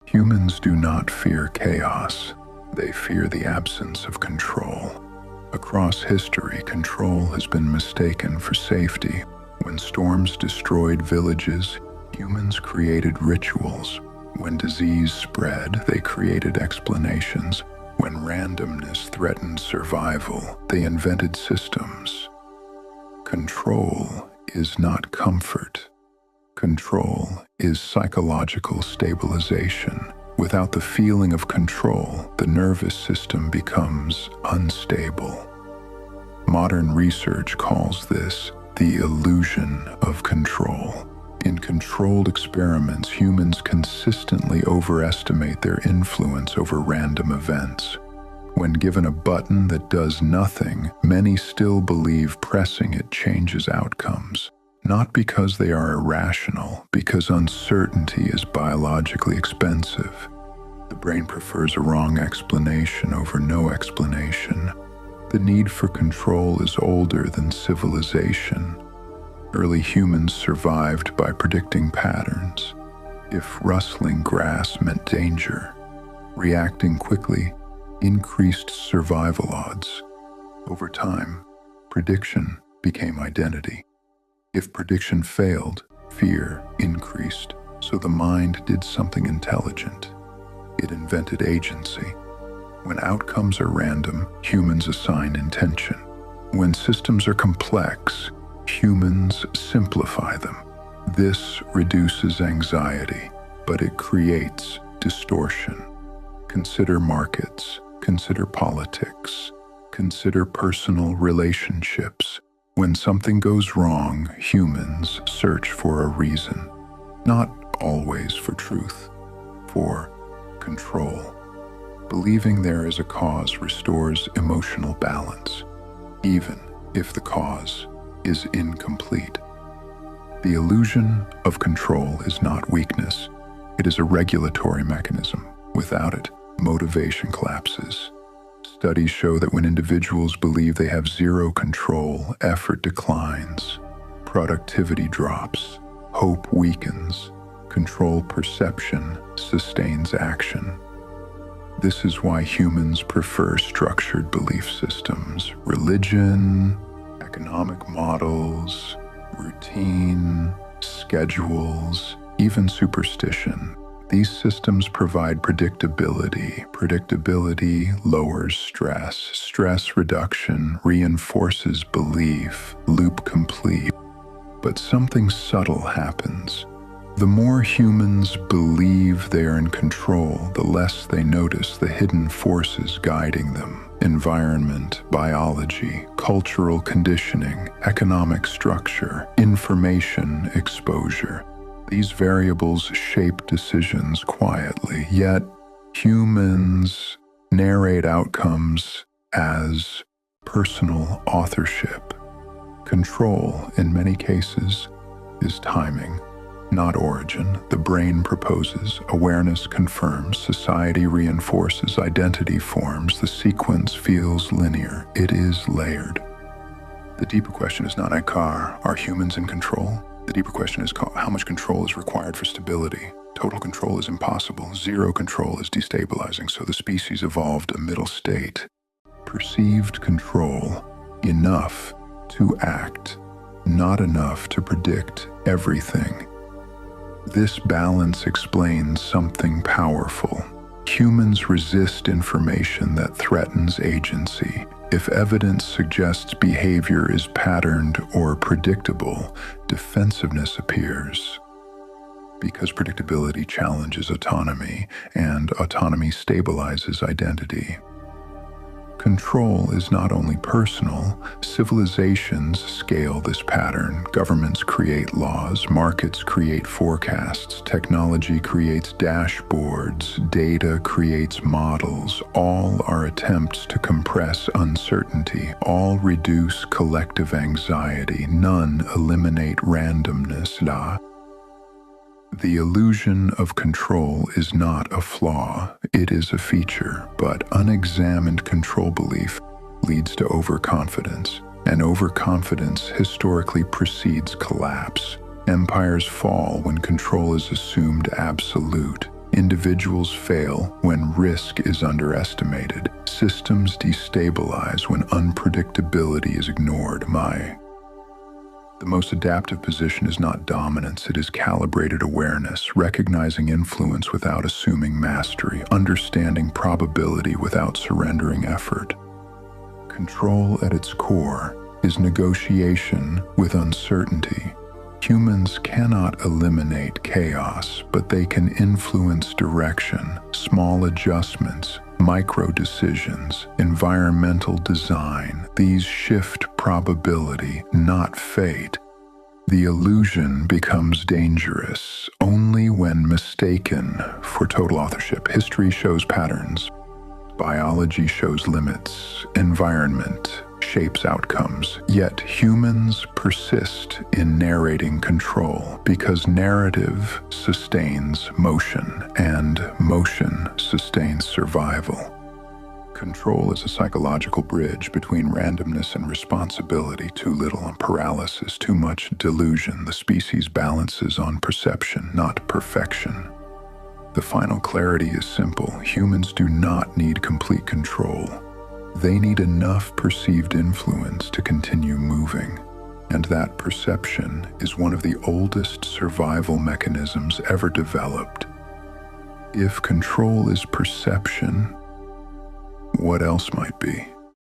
Humans do not fear chaos. They fear the absence of control. Across history, control has been mistaken for safety. When storms destroyed villages, humans created rituals. When disease spread, they created explanations. When randomness threatened survival, they invented systems. Control is not comfort. Control is psychological stabilization. Without the feeling of control, the nervous system becomes unstable. Modern research calls this the illusion of control. In controlled experiments, humans consistently overestimate their influence over random events. When given a button that does nothing, many still believe pressing it changes outcomes. Not because they are irrational, because uncertainty is biologically expensive. The brain prefers a wrong explanation over no explanation. The need for control is older than civilization. Early humans survived by predicting patterns. If rustling grass meant danger, reacting quickly increased survival odds. Over time, prediction became identity. If prediction failed, fear increased, so the mind did something intelligent. It invented agency. When outcomes are random, humans assign intention. When systems are complex, humans simplify them. This reduces anxiety, but it creates distortion. Consider markets, consider politics, consider personal relationships. When something goes wrong, humans search for a reason, not always for truth, for control. Believing there is a cause restores emotional balance, even if the cause is incomplete. The illusion of control is not weakness. It is a regulatory mechanism. Without it, motivation collapses. Studies show that when individuals believe they have zero control, effort declines, productivity drops, hope weakens, control perception sustains action. This is why humans prefer structured belief systems, religion, economic models, routine, schedules, even superstition. These systems provide predictability. Predictability lowers stress. Stress reduction reinforces belief. Loop complete. But something subtle happens. The more humans believe they are in control, the less they notice the hidden forces guiding them. Environment, biology, cultural conditioning, economic structure, information exposure. These variables shape decisions quietly, yet humans narrate outcomes as personal authorship. Control, in many cases, is timing, not origin. The brain proposes, awareness confirms, society reinforces, identity forms. The sequence feels linear. It is layered. The deeper question is not are humans in control? The deeper question is how much control is required for stability. Total control is impossible. Zero control is destabilizing, so the species evolved a middle state. Perceived control, enough to act, not enough to predict everything. This balance explains something powerful. Humans resist information that threatens agency. If evidence suggests behavior is patterned or predictable, defensiveness appears. Because predictability challenges autonomy, and autonomy stabilizes identity. Control is not only personal. Civilizations scale this pattern. Governments create laws, markets create forecasts, technology creates dashboards, data creates models. All are attempts to compress uncertainty. All reduce collective anxiety. None eliminate randomness. The illusion of control is not a flaw, it is a feature, but unexamined control belief leads to overconfidence, and overconfidence historically precedes collapse. Empires fall when control is assumed absolute. Individuals fail when risk is underestimated. Systems destabilize when unpredictability is ignored. The most adaptive position is not dominance, it is calibrated awareness, recognizing influence without assuming mastery, understanding probability without surrendering effort. Control at its core is negotiation with uncertainty. Humans cannot eliminate chaos, but they can influence direction, small adjustments, micro-decisions, environmental design. These shift probability, not fate. The illusion becomes dangerous only when mistaken for total authorship. History shows patterns. Biology shows limits. Environment shapes outcomes. Yet humans persist in narrating control because narrative sustains motion, and motion sustains survival. Control is a psychological bridge between randomness and responsibility. Too little and paralysis, too much delusion. The species balances on perception, not perfection. The final clarity is simple. Humans do not need complete control. They need enough perceived influence to continue moving. And that perception is one of the oldest survival mechanisms ever developed. If control is perception, what else might be?